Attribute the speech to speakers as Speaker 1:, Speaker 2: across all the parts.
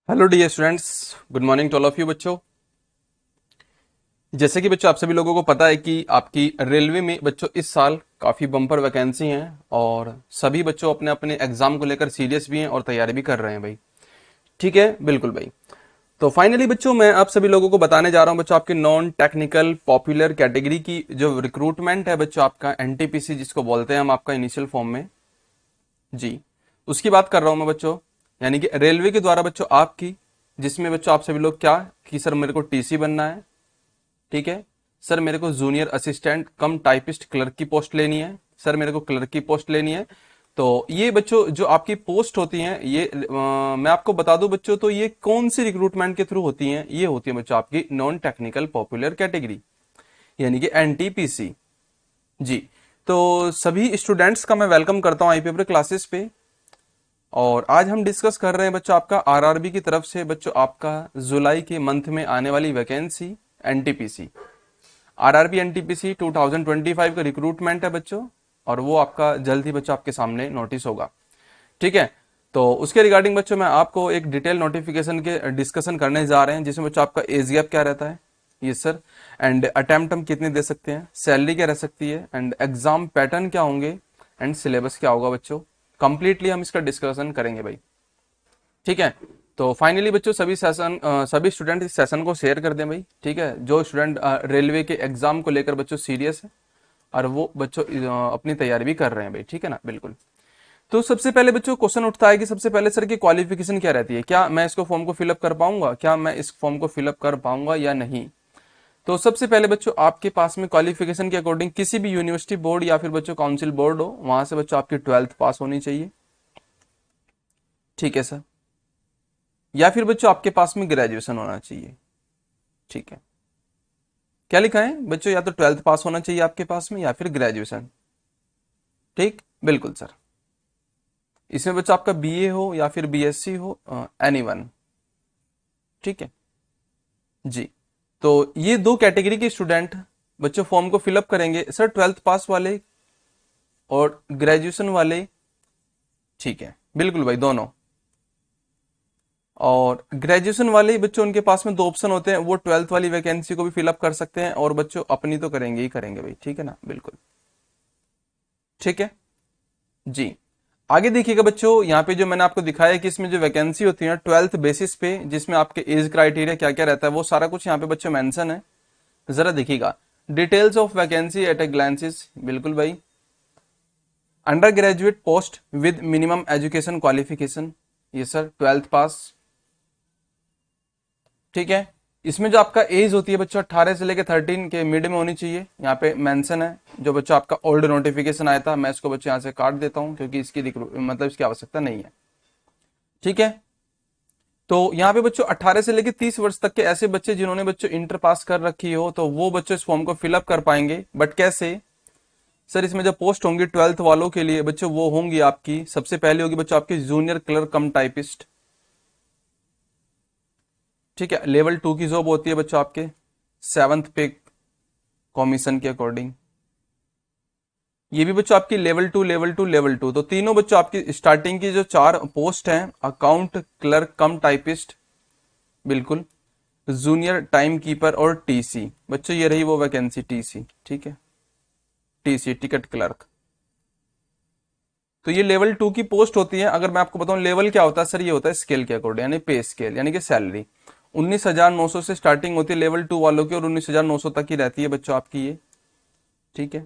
Speaker 1: Hello dear students. Good morning to all of you बच्चों। जैसे कि बच्चों आप सभी लोगों को पता है कि आपकी रेलवे में बच्चों इस साल काफ़ी बम्पर वैकेंसी हैं और सभी बच्चों अपने अपने एग्जाम को लेकर सीरियस भी हैं और तैयारी भी कर रहे हैं भाई। ठीक है, बिल्कुल भाई। तो फाइनली बच्चों मैं आप सभी लोगों को बताने जा रहा हूं बच्चों आपके नॉन टेक्निकल पॉपुलर कैटेगरी की जो रिक्रूटमेंट है बच्चों आपका एनटीपीसी जिसको बोलते हैं हम आपका इनिशियल फॉर्म में। जी, उसकी बात कर रहा हूं मैं बच्चों, यानी कि रेलवे के द्वारा बच्चों आपकी, जिसमें बच्चों आप सभी लोग क्या कि सर मेरे को टीसी बनना है। ठीक है सर, मेरे को जूनियर असिस्टेंट कम टाइपिस्ट क्लर्क की पोस्ट लेनी है। सर मेरे को क्लर्क की पोस्ट लेनी है। तो ये बच्चों जो आपकी पोस्ट होती हैं ये मैं आपको बता दूं बच्चों, तो ये कौन सी रिक्रूटमेंट के थ्रू होती हैं? ये होती है बच्चों आपकी नॉन टेक्निकल पॉपुलर कैटेगरी, यानी कि एनटीपीसी। जी, तो सभी स्टूडेंट्स का मैं वेलकम करता हूं आईपीएफ क्लासेस पे। और आज हम डिस्कस कर रहे हैं बच्चों आपका आरआरबी की तरफ से बच्चों आपका जुलाई के मंथ में आने वाली वैकेंसी एनटीपीसी। आरआरबी एनटीपीसी 2025 का रिक्रूटमेंट है बच्चों, और वो आपका जल्द ही बच्चों आपके सामने नोटिस होगा। ठीक है, तो उसके रिगार्डिंग बच्चों मैं आपको एक डिटेल नोटिफिकेशन के डिस्कशन करने जा रहे हैं, जिसमें बच्चों आपका एज गैप क्या रहता है, ये सर, एंड अटेम्प्ट हम कितने दे सकते हैं, सैलरी क्या रह सकती है, एंड एग्जाम पैटर्न क्या होंगे, एंड सिलेबस क्या होगा बच्चों। कंप्लीटली हम इसका डिस्कशन करेंगे भाई। ठीक है, तो फाइनली बच्चों सभी स्टूडेंट इस सेशन को शेयर कर दें भाई। ठीक है, जो स्टूडेंट रेलवे के एग्जाम को लेकर बच्चों सीरियस है और वो बच्चों अपनी तैयारी भी कर रहे हैं भाई। ठीक है ना, बिल्कुल। तो सबसे पहले बच्चों क्वेश्चन उठता है कि सबसे पहले सर की क्वालिफिकेशन क्या रहती है, क्या मैं इसको फॉर्म को फिलअप कर पाऊंगा, क्या मैं इस फॉर्म को फिलअप कर पाऊंगा या नहीं। तो सबसे पहले बच्चों आपके पास में क्वालिफिकेशन के अकॉर्डिंग किसी भी यूनिवर्सिटी बोर्ड या फिर बच्चों काउंसिल बोर्ड हो, वहां से बच्चों आपकी 12th पास होनी चाहिए। ठीक है सर, या फिर बच्चों आपके पास में ग्रेजुएशन होना चाहिए। ठीक है, क्या लिखा है बच्चों, या तो 12th पास होना चाहिए आपके पास में या फिर ग्रेजुएशन। ठीक, बिल्कुल सर। इसमें बच्चों आपका बीए हो या फिर बीएससी हो, एनी वन। ठीक है जी, तो ये दो कैटेगरी के स्टूडेंट बच्चों फॉर्म को फिलअप करेंगे सर, 12th पास वाले और ग्रेजुएशन वाले। ठीक है, बिल्कुल भाई, दोनों। और ग्रेजुएशन वाले ही बच्चों, उनके पास में दो ऑप्शन होते हैं, वो 12th वाली वैकेंसी को भी फिलअप कर सकते हैं और बच्चों अपनी तो करेंगे ही करेंगे भाई। ठीक है ना, बिल्कुल। ठीक है जी, आगे देखिएगा बच्चों, यहाँ पे जो मैंने आपको दिखाया है कि इसमें जो वैकेंसी होती है 12th बेसिस पे, जिसमें आपके एज क्राइटेरिया क्या क्या रहता है वो सारा कुछ यहाँ पे बच्चों मेंशन है। जरा देखिएगा, details of vacancy at a glances, बिल्कुल भाई। Under graduate post with minimum education qualification, ये सर 12th पास। ठीक है, इसमें जो आपका एज होती है बच्चों 18 से लेकर 13 के मिड में होनी चाहिए, यहाँ पे मेंशन है। जो बच्चों आपका ओल्ड नोटिफिकेशन आया था, मैं इसको बच्चों यहाँ से काट देता हूँ क्योंकि इसकी मतलब इसकी आवश्यकता नहीं है। ठीक है, तो यहाँ पे बच्चों 18 से लेकर 30 वर्ष तक के ऐसे बच्चे जिन्होंने बच्चों इंटर पास कर रखी हो, तो वो बच्चों इस फॉर्म को फिलअप कर पाएंगे। बट कैसे सर, इसमें जो पोस्ट होंगी 12th वालों के लिए बच्चों, वो होंगी आपकी, सबसे पहले होगी बच्चों आपकी जूनियर क्लर्क कम टाइपिस्ट। ठीक है, लेवल 2 की जॉब होती है बच्चों आपके 7th पे कमीशन के अकॉर्डिंग। ये भी बच्चों आपकी लेवल 2 लेवल 2 लेवल 2, तो तीनों बच्चों आपकी स्टार्टिंग की जो चार पोस्ट हैं, अकाउंट क्लर्क कम टाइपिस्ट, बिल्कुल, जूनियर टाइम कीपर और टीसी, बच्चों ये रही वो वैकेंसी टीसी। ठीक है, टीसी टिकट क्लर्क। तो ये लेवल 2 की पोस्ट होती है। अगर मैं आपको बताऊं लेवल क्या होता है सर, ये होता है स्केल के अकॉर्डिंग, यानी पे स्केल, यानी कि सैलरी 19,900 से स्टार्टिंग होती है लेवल 2 वालों की, और 19,900 तक ही रहती है बच्चों आपकी ये। ठीक है,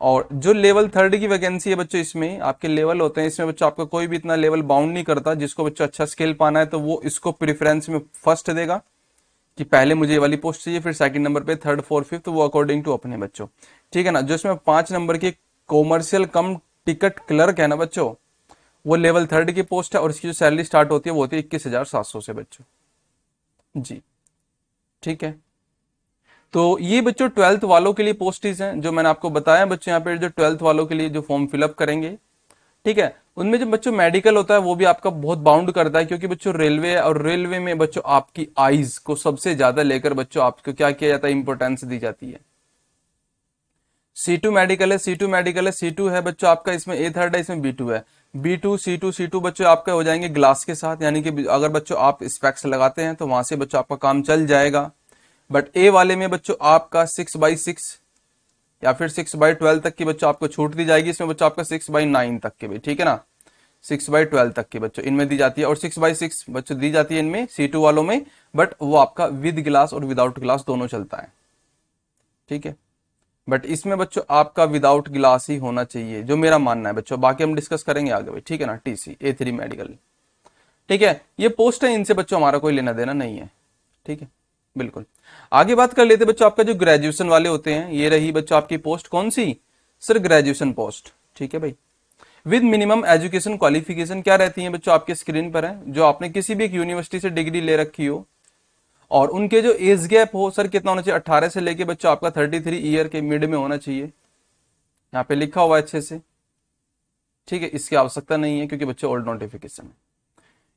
Speaker 1: और जो लेवल 3 की वैकेंसी है बच्चों, इसमें आपके लेवल होते हैं, इसमें बच्चों आपका कोई भी इतना लेवल बाउंड नहीं करता। जिसको बच्चों अच्छा स्किल पाना है तो वो इसको प्रेफरेंस में फर्स्ट देगा कि पहले मुझे ये वाली पोस्ट चाहिए, फिर सेकंड नंबर पे, थर्ड फोर्थ फिफ्थ, वो अकॉर्डिंग टू अपने बच्चों। ठीक है ना, जो इसमें 5 नंबर की कॉमर्शियल कम टिकट क्लर्क है ना बच्चों, वो लेवल 3 की पोस्ट है, और इसकी जो सैलरी स्टार्ट होती है वो होती है 21,700 से बच्चों। जी, ठीक है, तो ये बच्चों 12th वालों के लिए पोस्टेज हैं जो मैंने आपको बताया बच्चों, यहाँ पे जो 12th वालों के लिए जो फॉर्म फिलअप करेंगे। ठीक है, उनमें जो बच्चों मेडिकल होता है वो भी आपका बहुत बाउंड करता है, क्योंकि बच्चों रेलवे है, और रेलवे में बच्चों आपकी आईज को सबसे ज्यादा लेकर बच्चों आपको क्या किया जाता है, इंपोर्टेंस दी जाती है। C2 मेडिकल है, C2 मेडिकल है, C2 है बच्चों आपका, इसमें A3 है, इसमें B2 है। B2 C2 बच्चों आपके हो जाएंगे ग्लास के साथ, यानी कि अगर बच्चों आप स्पेक्स लगाते हैं तो वहां से बच्चों आपका काम चल जाएगा। बट ए वाले में बच्चों आपका 6/6 या फिर 6/12 तक की बच्चों आपको छूट दी जाएगी। इसमें बच्चों आपका 6/9 तक की भी, ठीक है ना, 6/12 तक की बच्चों इनमें दी जाती है, और 6/6 बच्चों दी जाती है इनमें C2 वालों में। बट वो आपका विद ग्लास और विदाउट ग्लास दोनों चलता है, ठीक है। बट इसमें बच्चों आपका विदाउट ग्लास ही होना चाहिए, जो मेरा मानना है बच्चों, बाकी हम डिस्कस करेंगे आगे भाई, ठीक है ना। TC A3 मेडिकल, ठीक है, ये पोस्ट है, इनसे बच्चों हमारा कोई लेना देना नहीं है, ठीक है, बिल्कुल। आगे बात कर लेते बच्चों आपका जो ग्रेजुएशन वाले होते हैं, ये रही बच्चों आपकी पोस्ट कौन सी, सर ग्रेजुएशन पोस्ट, ठीक है भाई। विद मिनिमम एजुकेशन क्वालिफिकेशन क्या रहती है बच्चों, आपके स्क्रीन पर है, जो आपने किसी भी एक यूनिवर्सिटी से डिग्री ले रखी हो, और उनके जो एज गैप हो सर कितना होना चाहिए, 18 से लेके बच्चों आपका 33 ईयर के मिड में होना चाहिए, यहाँ पे लिखा हुआ है अच्छे से, ठीक है। इसकी आवश्यकता नहीं है क्योंकि बच्चों ओल्ड नोटिफिकेशन है।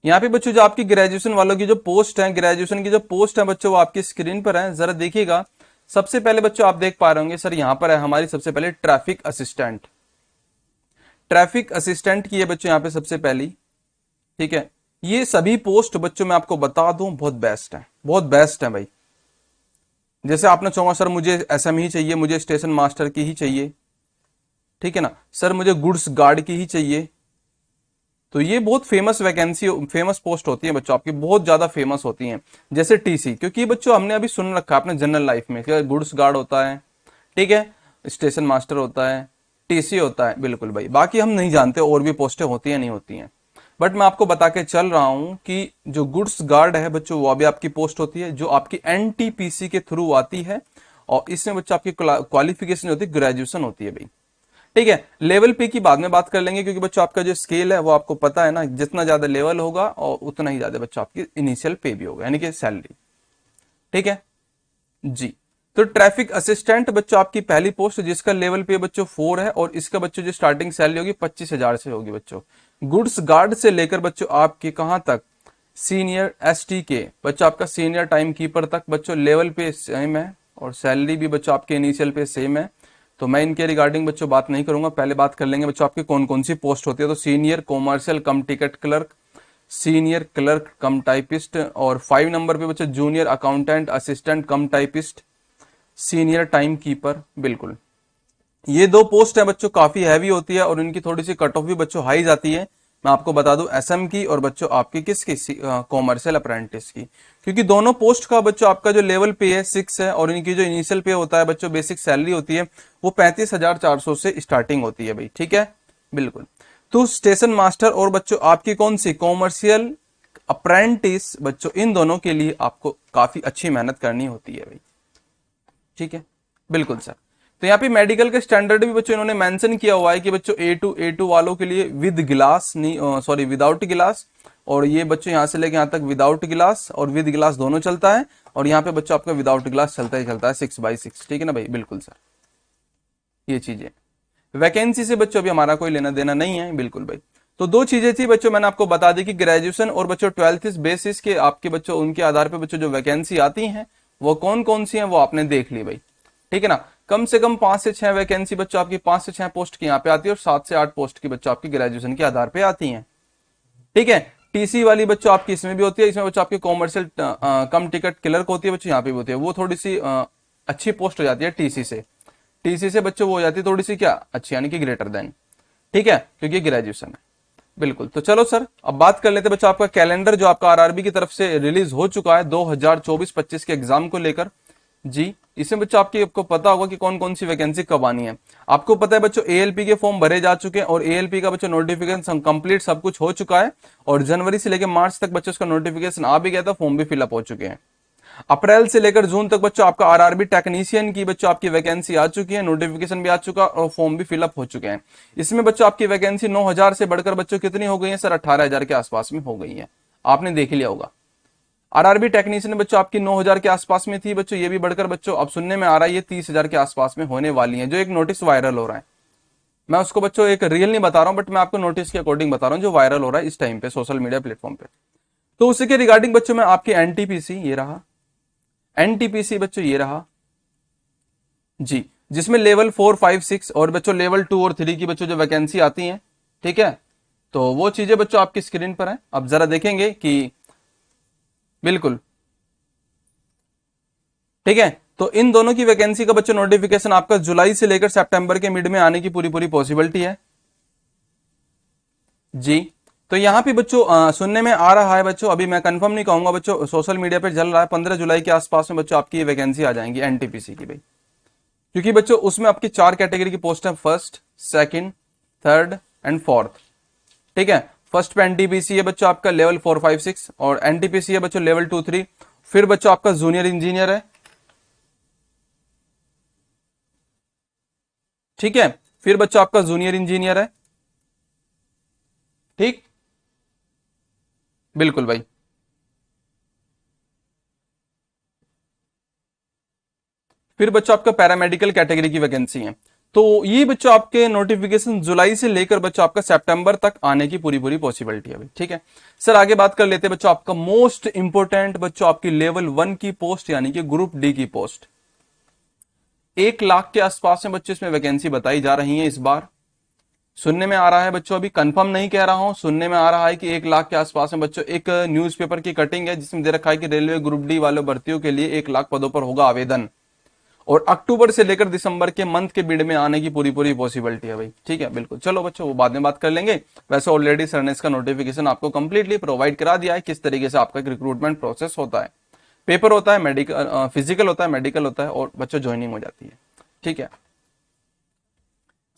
Speaker 1: यहाँ पे बच्चों जो आपकी ग्रेजुएशन वालों की जो पोस्ट है, ग्रेजुएशन की जो पोस्ट है बच्चों, वो आपकी स्क्रीन पर है, जरा देखिएगा। सबसे पहले बच्चों आप देख पा रहे होंगे सर, यहाँ पर है हमारी सबसे पहले ट्रैफिक असिस्टेंट। ट्रैफिक असिस्टेंट की है बच्चों यहाँ पे सबसे पहली, ठीक है। ये सभी पोस्ट बच्चों मैं आपको बता दूं बहुत बेस्ट है, बहुत बेस्ट है भाई। जैसे आपने चाहा सर मुझे SM ही चाहिए, मुझे स्टेशन मास्टर की ही चाहिए, ठीक है ना, सर मुझे गुड्स गार्ड की ही चाहिए, तो ये बहुत फेमस वैकेंसी, फेमस पोस्ट होती है बच्चों आपकी, बहुत ज्यादा फेमस होती हैं। जैसे TC, क्योंकि बच्चों हमने अभी सुन रखा है अपने जनरल लाइफ में, गुड्स गार्ड होता है, ठीक है, स्टेशन मास्टर होता है, TC होता है, बिल्कुल भाई। बाकी हम नहीं जानते और भी पोस्टें होती हैं नहीं होती हैं, बट मैं आपको बता के चल रहा हूं कि जो गुड्स गार्ड है बच्चों, वो भी आपकी पोस्ट होती है, जो आपकी NTPC के थ्रू आती है, और इसमें बच्चों आपकी क्वालिफिकेशन होती है, ग्रेजुएशन होती है भाई, ठीक है। लेवल पे की बाद में बात कर लेंगे, क्योंकि बच्चों आपका जो स्केल है वो आपको पता है ना, जितना ज्यादा लेवल होगा और उतना ही ज्यादा बच्चों आपकी इनिशियल पे भी होगा, यानी कि सैलरी, ठीक है जी। तो ट्रैफिक असिस्टेंट बच्चों आपकी पहली पोस्ट, जिसका लेवल पे बच्चों 4 है, और इसका बच्चों जो स्टार्टिंग सैलरी होगी 25,000 से होगी बच्चों। गुड्स गार्ड से लेकर बच्चों आपके कहां तक, सीनियर ST के बच्चों आपका सीनियर टाइम कीपर तक बच्चों लेवल पे सेम है, और सैलरी भी बच्चों आपके इनिशियल पे सेम है। तो मैं इनके रिगार्डिंग बच्चों बात नहीं करूंगा, पहले बात कर लेंगे बच्चों आपके कौन कौन सी पोस्ट होती है। तो सीनियर कॉमर्शियल कम टिकट क्लर्क, सीनियर क्लर्क कम टाइपिस्ट, और 5 नंबर पे बच्चों जूनियर अकाउंटेंट असिस्टेंट कम टाइपिस्ट, सीनियर टाइम कीपर, बिल्कुल। ये 2 पोस्ट है बच्चों, काफी हैवी होती है, और इनकी थोड़ी सी कट ऑफ भी बच्चों हाई जाती है। मैं आपको बता दूं SM की, और बच्चों आपकी किसकी, कॉमर्शियल अप्रेंटिस की, क्योंकि दोनों पोस्ट का बच्चों आपका जो लेवल पे है 6 है, और इनकी जो इनिशियल पे होता है बच्चों, बेसिक सैलरी होती है वो 35,400 से स्टार्टिंग होती है भाई, ठीक है, बिल्कुल। तो स्टेशन मास्टर और बच्चों आपकी कौन सी, कॉमर्शियल अप्रेंटिस बच्चों, इन दोनों के लिए आपको काफी अच्छी मेहनत करनी होती है भाई, ठीक है, बिल्कुल सर। तो यहाँ पे मेडिकल के स्टैंडर्ड भी बच्चों इन्होंने मेंशन किया हुआ है कि बच्चों A2 वालों के लिए विद ग्लास नहीं, सॉरी विदाउट ग्लास, और ये बच्चों यहाँ से लेके यहाँ तक विदाउट ग्लास और विद ग्लास दोनों चलता है, और यहाँ पे बच्चों आपका विदाउट ग्लास चलता ही चलता है 6/6, ठीक है ना भाई, बिल्कुल सर। ये चीजें वैकेंसी से बच्चों अभी हमारा कोई लेना देना नहीं है, बिल्कुल भाई। तो 2 चीजें थी बच्चों, मैंने आपको बता दी कि ग्रेजुएशन और बच्चों 12th इस बेसिस के आपके बच्चों उनके आधार पे बच्चों जो वैकेंसी आती हैं वो कौन कौन सी हैं वो आपने देख ली भाई, ठीक है ना। कम से कम 5 से 6 वैकेंसी बच्चों आपकी 5 से 6 पोस्ट की यहाँ पे आती है, और 7 से 8 पोस्ट की बच्चों आपकी ग्रेजुएशन के आधार पे आती हैं, ठीक है। TC वाली बच्चों आपकी इसमें भी होती है, इसमें बच्चों आपकी कॉमर्शियल कम टिकट क्लर्क होती है बच्चों, यहाँ पे भी होती है, वो थोड़ी सी अच्छी पोस्ट हो जाती है TC से बच्चों वो हो जाती है थोड़ी सी क्या अच्छी, यानी कि ग्रेटर देन, ठीक है, क्योंकि ग्रेजुएशन है, बिल्कुल। तो चलो सर अब बात कर लेते हैं बच्चों आपका कैलेंडर, जो आपका RRB की तरफ से रिलीज हो चुका है 2024-25 के एग्जाम को लेकर जी। इसमें बच्चों आपको पता होगा कि कौन कौन सी वैकेंसी कब आनी है। आपको पता है बच्चों ALP के फॉर्म भरे जा चुके हैं, और ALP का बच्चों नोटिफिकेशन कंप्लीट सब कुछ हो चुका है, और जनवरी से लेकर मार्च तक बच्चों उसका नोटिफिकेशन आ भी गया था, फॉर्म भी फिलअप हो चुके हैं। अप्रैल से लेकर जून तक बच्चों आपका RRB टेक्नीशियन की बच्चों आपकी वैकेंसी आ चुकी है, नोटिफिकेशन भी आ चुका और फॉर्म भी फिलअप हो चुके हैं। इसमें बच्चों आपकी वैकेंसी 9,000 से बढ़कर बच्चों कितनी हो गई है सर, 18,000 के आसपास में हो गई है, आपने देख लिया होगा। RRB टेक्नीशियन बच्चों आपकी 9,000 के आसपास में थी बच्चों, ये भी बढ़कर बच्चों अब सुनने में आ रहा है ये 30,000 के आसपास में होने वाली है, जो एक नोटिस वायरल हो रहा है। मैं उसको बच्चों एक रियल नहीं बता रहा हूं, बट मैं आपको नोटिस के अकॉर्डिंग बता रहा हूं जो वायरल हो रहा है इस टाइम पे सोशल मीडिया प्लेटफॉर्म पे। तो उसी के रिगार्डिंग बच्चों में आपकी NTPC ये रहा, NTPC बच्चों ये रहा जी, जिसमें लेवल 4, 5, 6 और बच्चों लेवल 2 और 3 की बच्चों जो वैकेंसी आती है, ठीक है। तो वो चीजें बच्चों आपकी स्क्रीन पर है, अब जरा देखेंगे कि बिल्कुल ठीक है। तो इन दोनों की वैकेंसी का बच्चों नोटिफिकेशन आपका जुलाई से लेकर सितंबर के मिड में आने की पूरी पूरी पॉसिबिलिटी है जी। तो यहाँ पे बच्चों सुनने में आ रहा है बच्चों, अभी मैं कंफर्म नहीं कहूंगा बच्चों, सोशल मीडिया पे चल रहा है 15 जुलाई के आसपास में बच्चों आपकी वैकेंसी आ जाएंगी एनटीपीसी की भाई। क्योंकि बच्चों उसमें आपकी 4 कैटेगरी की पोस्ट है, first, second, third and fourth. ठीक है, फर्स्ट पे एनटीपीसी है बच्चों आपका लेवल 4, 5, 6 और एनटीपीसी है बच्चों लेवल 2, 3। फिर बच्चों आपका जूनियर इंजीनियर है, ठीक है, फिर बच्चों आपका जूनियर इंजीनियर है, ठीक, बिल्कुल भाई। फिर बच्चों आपका पैरामेडिकल कैटेगरी की वैकेंसी है। तो ये बच्चों आपके नोटिफिकेशन जुलाई से लेकर बच्चों आपका सितंबर तक आने की पूरी पूरी पॉसिबिलिटी है भाई, ठीक है। सर आगे बात कर लेते हैं बच्चों आपका मोस्ट इंपोर्टेंट बच्चों आपकी लेवल 1 की पोस्ट यानी कि ग्रुप डी की पोस्ट। 1 लाख के आसपास में बच्चों इसमें वैकेंसी बताई जा रही है इस बार। सुनने में आ रहा है बच्चों, अभी कंफर्म नहीं कह रहा हूं, सुनने में आ रहा है कि 1 लाख के आसपास में बच्चों, एक न्यूज़पेपर की कटिंग है जिसमें दे रखा है कि रेलवे ग्रुप डी वालों भर्तियों के लिए 1 लाख पदों पर होगा आवेदन, और अक्टूबर से लेकर दिसंबर के मंथ के बीच में आने की पूरी पूरी पॉसिबिलिटी है भाई, ठीक है, बिल्कुल। चलो बच्चों वो बाद में बात कर लेंगे। वैसे ऑलरेडी सर ने इसका नोटिफिकेशन आपको कंप्लीटली प्रोवाइड करा दिया है, किस तरीके से आपका रिक्रूटमेंट प्रोसेस होता है। पेपर होता है, मेडिकल फिजिकल होता है, मेडिकल होता है और बच्चों ज्वाइनिंग हो जाती है, ठीक है।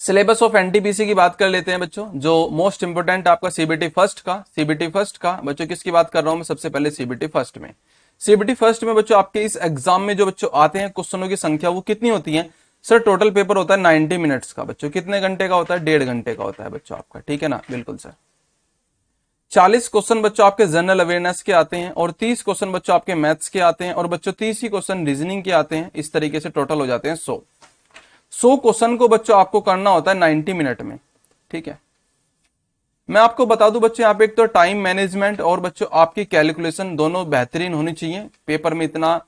Speaker 1: सिलेबस ऑफ एनटीपीसी की बात कर लेते हैं बच्चों, जो मोस्ट इंपोर्टेंट आपका सीबीटी फर्स्ट का बच्चों किसकी बात कर रहा हूं मैं, सबसे पहले सीबीटी फर्स्ट में। सीबीटी फर्स्ट में बच्चों आपके इस एग्जाम में जो बच्चों आते हैं क्वेश्चनों की संख्या वो कितनी होती है सर? टोटल पेपर होता है 90 मिनट्स का बच्चों। कितने घंटे का होता है? 1.5 घंटे का होता है बच्चों आपका, ठीक है ना, बिल्कुल सर। 40 क्वेश्चन बच्चों आपके जनरल अवेयरनेस के आते हैं और 30 क्वेश्चन बच्चों आपके मैथ्स के आते हैं और बच्चों 30 ही क्वेश्चन रीजनिंग के आते हैं। इस तरीके से टोटल हो जाते हैं 100 क्वेश्चन को बच्चों आपको करना होता है 90 मिनट में, ठीक है। मैं आपको बता दूं बच्चों, यहाँ पे एक तो टाइम मैनेजमेंट और बच्चों आपकी कैलकुलेशन दोनों बेहतरीन होनी चाहिए। पेपर में इतना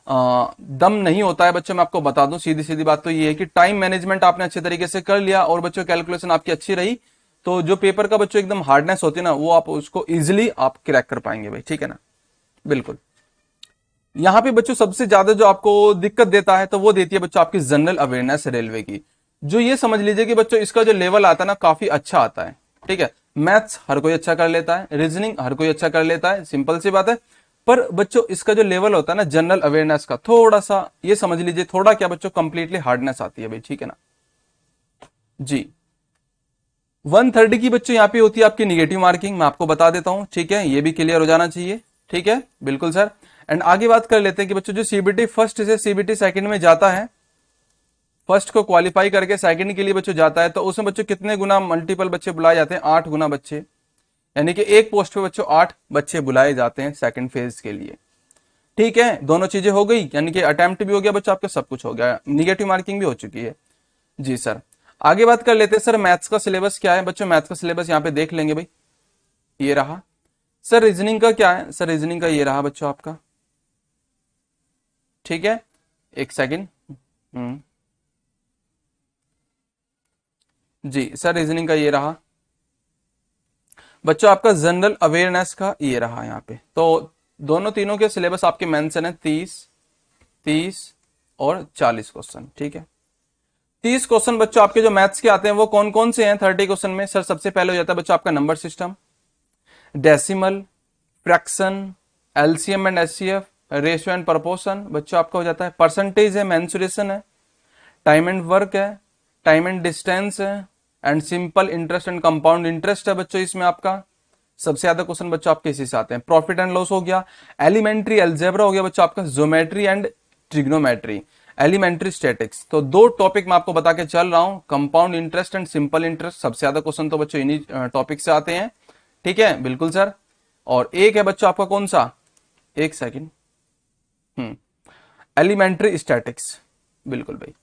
Speaker 1: दम नहीं होता है बच्चों, मैं आपको बता दूं, सीधी सीधी बात तो ये है कि टाइम मैनेजमेंट आपने अच्छे तरीके से कर लिया और बच्चों कैलकुलेशन आपकी अच्छी रही तो जो पेपर का बच्चों एकदम हार्डनेस होती है ना, वो आप उसको इजिली आप क्रैक कर पाएंगे भाई, ठीक है ना, बिल्कुल। यहाँ पे बच्चों सबसे ज्यादा जो आपको दिक्कत देता है तो वो देती है बच्चों आपकी जनरल अवेयरनेस रेलवे की। जो ये समझ लीजिए कि बच्चों इसका जो लेवल आता है ना काफी अच्छा आता है, ठीक है। मैथ्स हर कोई अच्छा कर लेता है, रीजनिंग हर कोई अच्छा कर लेता है, सिंपल सी बात है। पर बच्चों इसका जो लेवल होता है ना जनरल अवेयरनेस का, थोड़ा सा ये समझ लीजिए, थोड़ा क्या बच्चों कंप्लीटली हार्डनेस आती है भाई, ठीक है ना जी। 130 की बच्चों यहाँ पे होती है आपकी निगेटिव मार्किंग, मैं आपको बता देता हूं, ठीक है, ये भी क्लियर हो जाना चाहिए, ठीक है, बिल्कुल सर। एंड आगे बात कर लेते हैं कि बच्चों जो सीबीटी फर्स्ट से सीबीटी सेकंड में जाता है, फर्स्ट को क्वालिफाई करके सेकंड के लिए बच्चों जाता है, तो उसमें बच्चों कितने गुना मल्टीपल बच्चे बुलाए जाते हैं? 8 गुना बच्चे, यानी कि एक पोस्ट पे बच्चों 8 बच्चे बुलाए जाते हैं सेकंड फेज के लिए, ठीक है। दोनों चीजें हो गई, यानी कि अटेम्प्ट भी हो गया बच्चों आपका, सब कुछ हो गया, निगेटिव मार्किंग भी हो चुकी है जी सर। आगे बात कर लेते हैं सर मैथ्स का सिलेबस क्या है बच्चों। मैथ्स का सिलेबस यहाँ पे देख लेंगे भाई, ये रहा। सर रीजनिंग का क्या है? सर रीजनिंग का ये रहा बच्चों आपका, ठीक है, एक सेकेंड। जी सर रीजनिंग का ये रहा बच्चों आपका। जनरल अवेयरनेस का ये रहा यहाँ पे। तो दोनों तीनों के सिलेबस आपके मेंशन है, 30 और 40 क्वेश्चन, ठीक है। 30 क्वेश्चन बच्चों आपके जो मैथ्स के आते हैं वो कौन कौन से हैं 30 क्वेश्चन में? सर सबसे पहले हो जाता है बच्चों आपका number system, decimal, fraction, LCM and HCF, ratio and proportion बच्चों आपका हो जाता है। परसेंटेज है, मेंसुरेशन है, टाइम एंड वर्क है, टाइम एंड डिस्टेंस है, and simple interest and compound interest है बच्चों इसमें आपका। सबसे ज्यादा क्वेश्चन बच्चों आपके इसी से आते हैं। प्रॉफिट एंड लॉस हो गया, एलिमेंट्री अलजेब्रा हो गया बच्चों आपका, geometry and trigonometry, elementary statics. तो 2 टॉपिक मैं आपको बता के चल रहा हूं, compound interest and simple interest. सबसे ज्यादा क्वेश्चन तो बच्चों इन्हीं टॉपिक से आते हैं, ठीक है, बिल्कुल सर। और एक है बच्चों आपका कौन सा, एक सेकेंड, एलिमेंट्री स्टैटिक्स, बिल्कुल भाई।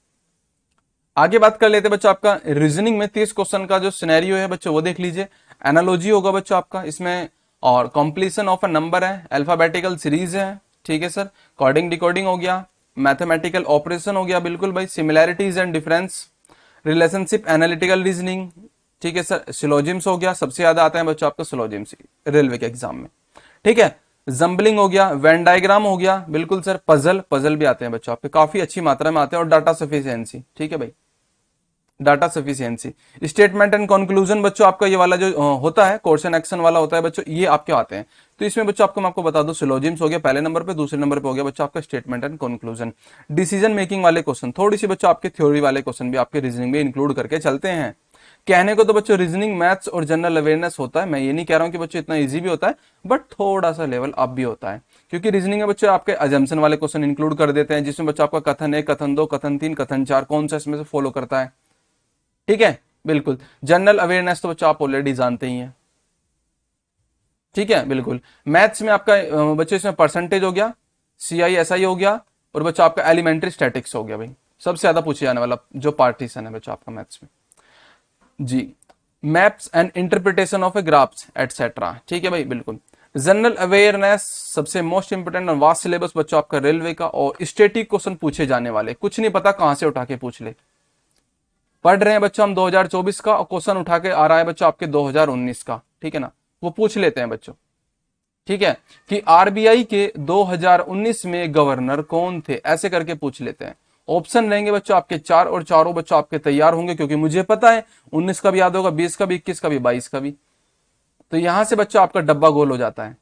Speaker 1: आगे बात कर लेते हैं बच्चों आपका रीजनिंग में 30 क्वेश्चन का जो सिनेरियो है बच्चों वो देख लीजिए। एनालॉजी होगा बच्चों आपका इसमें, और कॉम्प्लीशन ऑफ अ नंबर है, अल्फाबेटिकल सीरीज है, ठीक है सर। कोडिंग डिकोडिंग हो गया, मैथमेटिकल ऑपरेशन हो गया, बिल्कुल भाई। Similarities and difference, relationship, analytical reasoning, ठीक है सर, सिलोजिम्स हो गया, सबसे ज्यादा आता है बच्चों आपका सिलोजिम्स रेलवे के एग्जाम में। ठीक है, जम्बलिंग हो गया, वेन डायग्राम हो गया, बिल्कुल सर, पजल पजल भी आते हैं बच्चों आपके, काफी अच्छी मात्रा में आते हैं, और डाटा सफिशिएंसी। ठीक है भाई, data sufficiency, statement and conclusion बच्चों आपका ये वाला जो होता है क्वेश्चन एक्शन वाला होता है बच्चों, ये आपके आते हैं। तो इसमें बच्चों आपको मैं आपको बता दूं, सिलोजिम्स हो गया पहले नंबर पे, दूसरे नंबर पे हो गया बच्चों आपका statement and conclusion. Decision making वाले क्वेश्चन, थोड़ी सी बच्चों आपके थ्योरी वाले क्वेश्चन भी आपके रीजनिंग में इंक्लूड करके चलते हैं। कहने को तो बच्चों रीजनिंग, मैथ्स और जनरल अवेयरनेस होता है, मैं ये नहीं कह रहा हूं कि बच्चों इतना इजी भी होता है, बट थोड़ा सा लेवल अप भी होता है, क्योंकि रीजनिंग में बच्चों आपके अजम्पशन वाले क्वेश्चन इंक्लूड कर देते हैं, जिसमें बच्चों आपका कथन 1, कथन 2, कथन 3, कथन 4 कौन सा इसमें से फॉलो करता है। ठीक है, बिल्कुल। जनरल अवेयरनेस तो बच्चों आप ऑलरेडी जानते ही हैं। ठीक है, बिल्कुल। मैथ्स में आपका बच्चों इसमें परसेंटेज हो गया, CI SI हो गया, और बच्चों आपका एलिमेंट्री स्टैटिक्स हो गया भाई, सबसे ज्यादा पूछे जाने वाला जो पार्टीशन है बच्चों आपका मैथ्स में। जी, maps and interpretation of a graphs etcetera. ठीक है भाई, बिल्कुल। जनरल अवेयरनेस सबसे मोस्ट इंपोर्टेंट और वास्ट सिलेबस बच्चों आपका रेलवे का, और स्टेटिक क्वेश्चन पूछे जाने वाले, कुछ नहीं पता कहां से उठा के पूछ ले। पढ़ रहे हैं बच्चों हम 2024 का, और क्वेश्चन उठा के आ रहा है बच्चों आपके 2019 का। ठीक है ना, वो पूछ लेते हैं बच्चों। ठीक है, कि RBI के 2019 में गवर्नर कौन थे, ऐसे करके पूछ लेते हैं। ऑप्शन रहेंगे बच्चों आपके 4, और चारों बच्चों आपके तैयार होंगे, क्योंकि मुझे पता है 19 का भी याद होगा, 20 का भी, 21 का भी, 22 का भी। तो यहां से बच्चों आपका डब्बा गोल हो जाता है।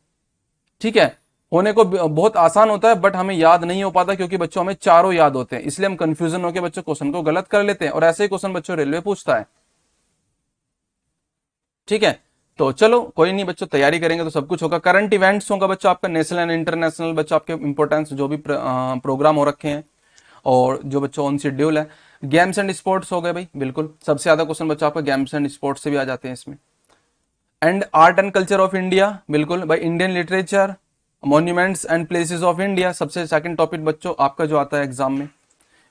Speaker 1: ठीक है, होने को बहुत आसान होता है, बट हमें याद नहीं हो पाता, क्योंकि बच्चों हमें चारों याद होते हैं, इसलिए हम कंफ्यूजन होकर बच्चों क्वेश्चन को गलत कर लेते हैं, और ऐसे ही क्वेश्चन बच्चों रेलवे पूछता है। ठीक है, तो चलो कोई नहीं बच्चों, तैयारी करेंगे तो सब कुछ होगा। करंट इवेंट्स होगा बच्चों आपका नेशनल एंड इंटरनेशनल, बच्चों आपके इंपोर्टेंस जो भी प्रोग्राम हो रखे हैं, और जो बच्चों ऑन शेड्यूल है। गेम्स एंड स्पोर्ट्स हो गए भाई, बिल्कुल, सबसे ज्यादा क्वेश्चन बच्चों आपका गेम्स एंड स्पोर्ट्स से भी आ जाते हैं इसमें। And art and culture of India, बिल्कुल भाई, Indian literature, monuments and places of India, सबसे सेकंड टॉपिक बच्चों आपका जो आता है एग्जाम में।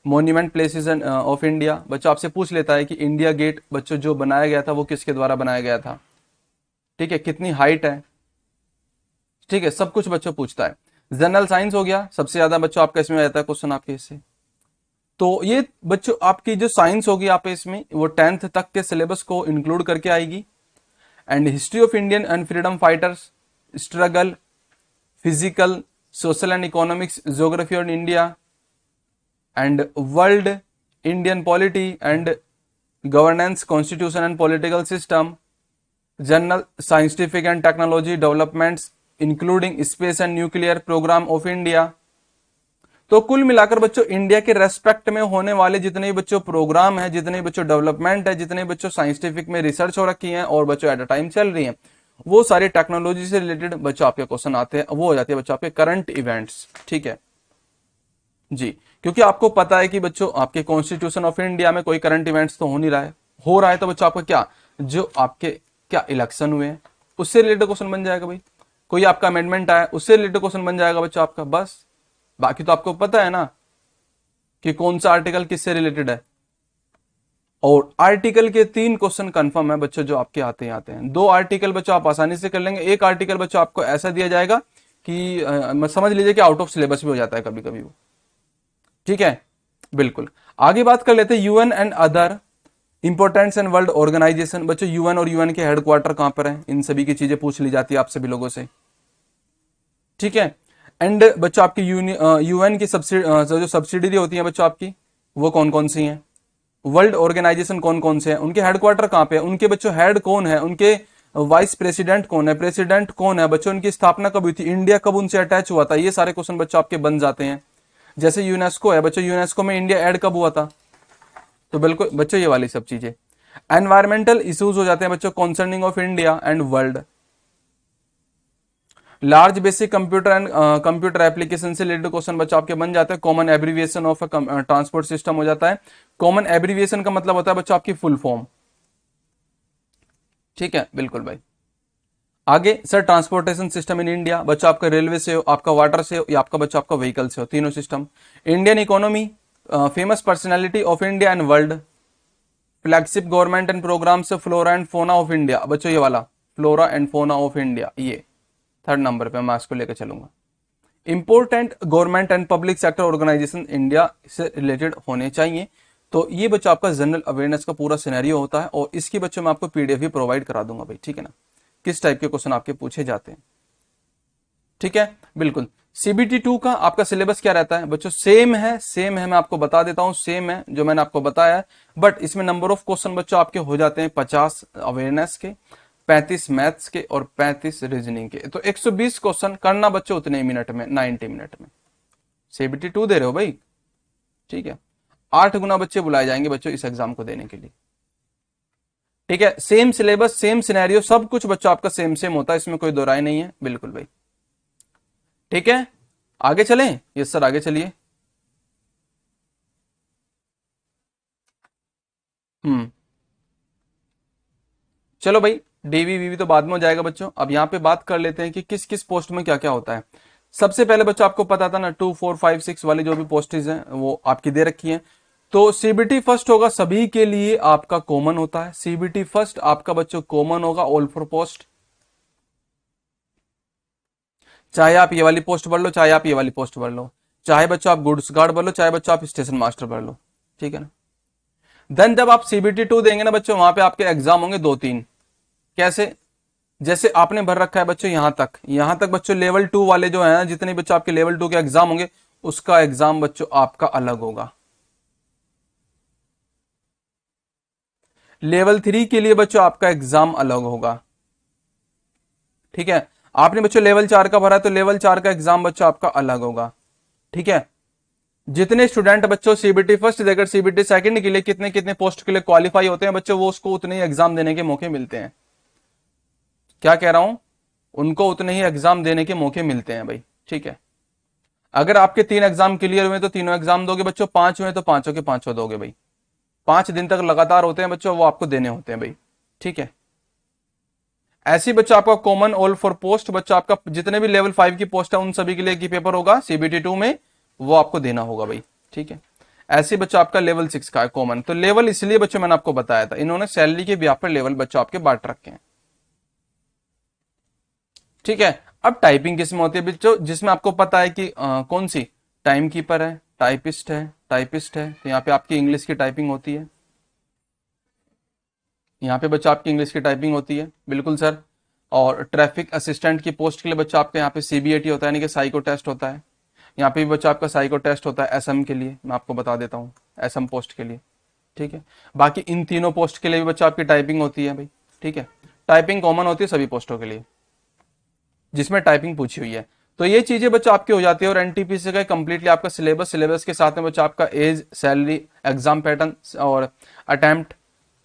Speaker 1: मॉन्यूमेंट प्लेसेस ऑफ इंडिया, बच्चों आपसे पूछ लेता है कि इंडिया गेट बच्चों जो बनाया गया था वो किसके द्वारा बनाया गया था। ठीक है, कितनी हाइट है। ठीक है, सब कुछ बच्चों पूछता है। जनरल साइंस हो गया, सबसे ज्यादा बच्चों आपका इसमें रहता है क्वेश्चन आपके इससे। तो ये बच्चों आपकी जो साइंस होगी आप इसमें, वो 10th तक के सिलेबस को इंक्लूड करके आएगी। And history of Indian and freedom fighters, struggle, physical, social and economics, geography on India, and world, Indian polity and governance, constitution and political system, general scientific and technology developments including space and nuclear program of India. तो कुल मिलाकर बच्चों India के respect में होने वाले जितने भी बच्चों प्रोग्राम है, जितने भी बच्चों डेवलपमेंट है, जितने बच्चों साइंटिफिक में रिसर्च हो रखी है और बच्चों एट अ टाइम चल रही है, वो सारे टेक्नोलॉजी से रिलेटेड बच्चों आपके क्वेश्चन आते हैं, वो हो जाती है बच्चों आपके करंट इवेंट्स। ठीक है जी, क्योंकि आपको पता है कि बच्चों आपके कॉन्स्टिट्यूशन ऑफ इंडिया में कोई करंट इवेंट्स तो हो नहीं रहा है, हो रहा है तो बच्चों आपका क्या, जो आपके क्या इलेक्शन हुए हैं उससे रिलेटेड क्वेश्चन बन जाएगा भाई, कोई आपका अमेंडमेंट आया उससे रिलेटेड क्वेश्चन बन जाएगा बच्चों आपका, बस। बाकी तो आपको पता है ना कि कौन सा आर्टिकल किससे रिलेटेड है। और आर्टिकल के 3 क्वेश्चन कंफर्म है बच्चों जो आपके आते हैं। 2 आर्टिकल बच्चों आप आसानी से कर लेंगे, एक आर्टिकल बच्चों आपको ऐसा दिया जाएगा कि समझ लीजिए कि आउट ऑफ सिलेबस भी हो जाता है कभी कभी वो। ठीक है, बिल्कुल। आगे बात कर लेते हैं UN and other importants and world organisation. बच्चों यूएन और यूएन के हेडक्वार्टर कहां पर है, इन सभी की चीजें पूछ ली जाती है आप सभी लोगों से। ठीक है, एंड बच्चों आपकी यूएन की जो सब्सिडरी होती है बच्चों आपकी, वो कौन कौन सी हैं, वर्ल्ड ऑर्गेनाइजेशन कौन कौन से हैं, उनके हेडक्वार्टर कहां पे है, उनके बच्चों हेड कौन है, उनके वाइस प्रेसिडेंट कौन है, प्रेसिडेंट कौन है बच्चों, उनकी स्थापना कब हुई थी, इंडिया कब उनसे अटैच हुआ था, ये सारे क्वेश्चन बच्चों आपके बन जाते हैं। जैसे यूनेस्को है बच्चों, यूनेस्को में इंडिया ऐड कब हुआ था, तो बिल्कुल बच्चों ये वाली सब चीजें। एनवायरमेंटल इश्यूज हो जाते हैं बच्चों concerning of India and world. Large basic computer and computer application से रिलेटेड क्वेश्चन बच्चों आपके बन जाते हैं। Common abbreviation of transport system हो जाता है। कॉमन एब्रीविएशन का मतलब होता है बच्चों आपकी फुल फॉर्म। ठीक है, बिल्कुल भाई। आगे sir transportation system in India, बच्चों आपका रेलवे से हो, आपका वाटर से हो, या आपका बच्चों आपका व्हीकल से हो, तीनों system. Indian economy, famous personality of India and world, flagship government and programme से flora and fauna of India, बच्चों ये वाला flora and fauna of India, ये 3rd नंबर पे मैं इसको लेकर चलूंगा। Important government and public sector organisation India से रिलेटेड होने चाहिए, तो ये बच्चों आपका जनरल अवेयरनेस का पूरा सिनेरियो होता है, और इसकी बच्चों मैं आपको पीडीएफ भी प्रोवाइड करा दूंगा भाई, ठीक है ना, किस टाइप के क्वेश्चन आपके पूछे जाते हैं। ठीक है, बिल्कुल। सीबीटी 2 का आपका सिलेबस क्या रहता है बच्चों? सेम है, मैं आपको बता देता हूं, सेम है जो मैंने आपको बताया है, बट इसमें नंबर ऑफ क्वेश्चन बच्चों आपके हो जाते हैं 50 अवेयरनेस के, 35 मैथ्स के और 35 रीजनिंग के। तो 120 क्वेश्चन करना बच्चों उतने ही मिनट में, 90 मिनट में। सीबीटी 2 दे रहे हो भाई, ठीक है। 8 गुना बच्चे बुलाए जाएंगे बच्चों इस एग्जाम को देने के लिए, ठीक है। सेम सिलेबस, सेम सिनेरियो, सब कुछ बच्चों आपका सेम होता है, इसमें कोई दो राय नहीं है, बिल्कुल भाई, ठीक है। आगे चलें? यस सर, आगे चलिए। हम्म, चलो भाई, डीवी वीवी तो बाद में हो जाएगा बच्चों, अब यहाँ पे बात कर लेते हैं कि किस किस पोस्ट में क्या क्या होता है। सबसे पहले बच्चों आपको पता था ना, 2 4 5 6 वाली जो भी पोस्टेज हैं वो आपकी दे रखी हैं। तो सीबीटी फर्स्ट होगा, सभी के लिए आपका कॉमन होता है। सीबीटी फर्स्ट आपका बच्चों कॉमन होगा, ऑल फॉर पोस्ट, चाहे आप ये वाली पोस्ट भर लो, चाहे आप ये वाली पोस्ट भर लो, चाहे बच्चों आप गुड्स गार्ड भर लो, चाहे बच्चों आप स्टेशन मास्टर भर लो, ठीक है ना। देन जब आप सीबीटी 2 देंगे ना बच्चों, वहां पे आपके एग्जाम होंगे 2 3। कैसे? जैसे आपने भर रखा है बच्चों यहां तक बच्चों लेवल 2 वाले जो है, जितने बच्चों आपके लेवल 2 के एग्जाम होंगे, उसका एग्जाम बच्चों आपका अलग होगा। लेवल 3 के लिए बच्चों आपका एग्जाम अलग होगा, ठीक है। आपने बच्चों लेवल 4 का भरा है, तो लेवल 4 का एग्जाम बच्चों आपका अलग होगा, ठीक है। जितने स्टूडेंट बच्चों सीबीटी फर्स्ट देकर सीबीटी सेकंड के लिए कितने कितने पोस्ट के लिए क्वालिफाई होते हैं बच्चों, वो उसको उतने ही एग्जाम देने के मौके मिलते हैं। क्या कह रहा हूं? उनको उतने ही एग्जाम देने के मौके मिलते हैं भाई, ठीक है। अगर आपके 3 एग्जाम क्लियर हुए तो तीनों एग्जाम दोगे बच्चों, 5 हुए तो पांचों के पांचों दोगे भाई। 5 दिन तक लगातार होते हैं बच्चों, वो आपको देने होते हैं भाई, ठीक है। ऐसे ही बच्चों आपका कॉमन ऑल फॉर पोस्ट, बच्चों आपका जितने भी लेवल 5 की पोस्ट है उन सभी के लिए की पेपर होगा सीबीटी 2 में, वो आपको देना होगा भाई, ठीक है। ऐसे ही बच्चों आपका लेवल 6 का है कॉमन। तो लेवल इसलिए बच्चों मैंने आपको बताया था, इन्होंने सैलरी के ब्याह पर लेवल बच्चों आपके बांट रखे हैं, ठीक है। अब टाइपिंग किसमें होती है बच्चों? जिसमें आपको पता है कि कौन सी, टाइम कीपर है, टाइपिस्ट है, तो यहाँ पे आपकी इंग्लिश की टाइपिंग होती है, यहाँ पे बच्चा आपकी इंग्लिश की टाइपिंग होती है, बिल्कुल सर। और ट्रैफिक असिस्टेंट की पोस्ट के लिए बच्चा आपके यहाँ पे सीबीएटी होता है, यानी कि साइको टेस्ट होता है। यहाँ पे भी बच्चा आपका साइको टेस्ट होता है एसएम के लिए, मैं आपको बता देता हूँ, एसएम पोस्ट के लिए, ठीक है। बाकी इन तीनों पोस्ट के लिए भी बच्चा आपकी टाइपिंग होती है भाई, ठीक है। टाइपिंग कॉमन होती है सभी पोस्टों के लिए जिसमें टाइपिंग पूछी हुई है। तो ये चीजें बच्चा आपकी हो जाती है, और एनटीपीसी का कंप्लीटली आपका सिलेबस के साथ में बच्चा आपका एज, सैलरी, एग्जाम पैटर्न और अटेम्प्ट,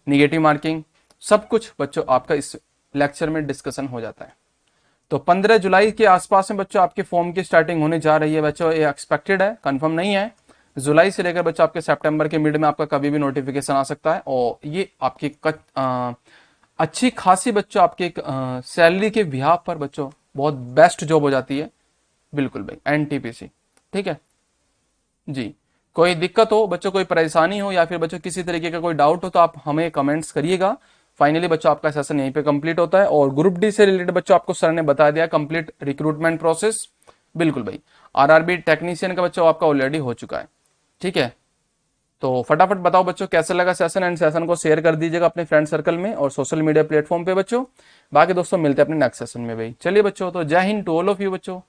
Speaker 1: निगेटिव मार्किंग, सब कुछ बच्चों आपका इस लेक्चर में डिस्कशन हो जाता है। तो 15 जुलाई के आसपास में बच्चों आपके फॉर्म की स्टार्टिंग होने जा रही है बच्चों, ये एक्सपेक्टेड है, कंफर्म नहीं है। जुलाई से लेकर बच्चों आपके सितंबर के मिड में आपका कभी भी नोटिफिकेशन आ सकता है, और ये आपकी अच्छी खासी बच्चों आपके सैलरी के बिहार पर बच्चों बहुत बेस्ट जॉब हो जाती है, बिल्कुल भाई, एनटीपीसी, ठीक है जी। कोई दिक्कत हो बच्चों, कोई परेशानी हो, या फिर बच्चों किसी तरीके का कोई डाउट हो, तो आप हमें कमेंट्स करिएगा। फाइनली बच्चों आपका सेशन यहीं पे कंप्लीट होता है, और ग्रुप डी से रिलेटेड बच्चों आपको सर ने बता दिया कंप्लीट रिक्रूटमेंट प्रोसेस, बिल्कुल भाई। आरआरबी टेक्नीशियन का बच्चों आपका ऑलरेडी हो चुका है, ठीक है। तो फटाफट बताओ बच्चों कैसा लगा सेशन, एंड सेशन को शेयर कर दीजिएगा अपने फ्रेंड सर्कल में और सोशल मीडिया प्लेटफॉर्म पे बच्चों। बाकी दोस्तों मिलते हैं अपने नेक्स्ट सेशन में भाई। चलिए बच्चों, तो जय हिंद टू ऑल ऑफ यू बच्चों।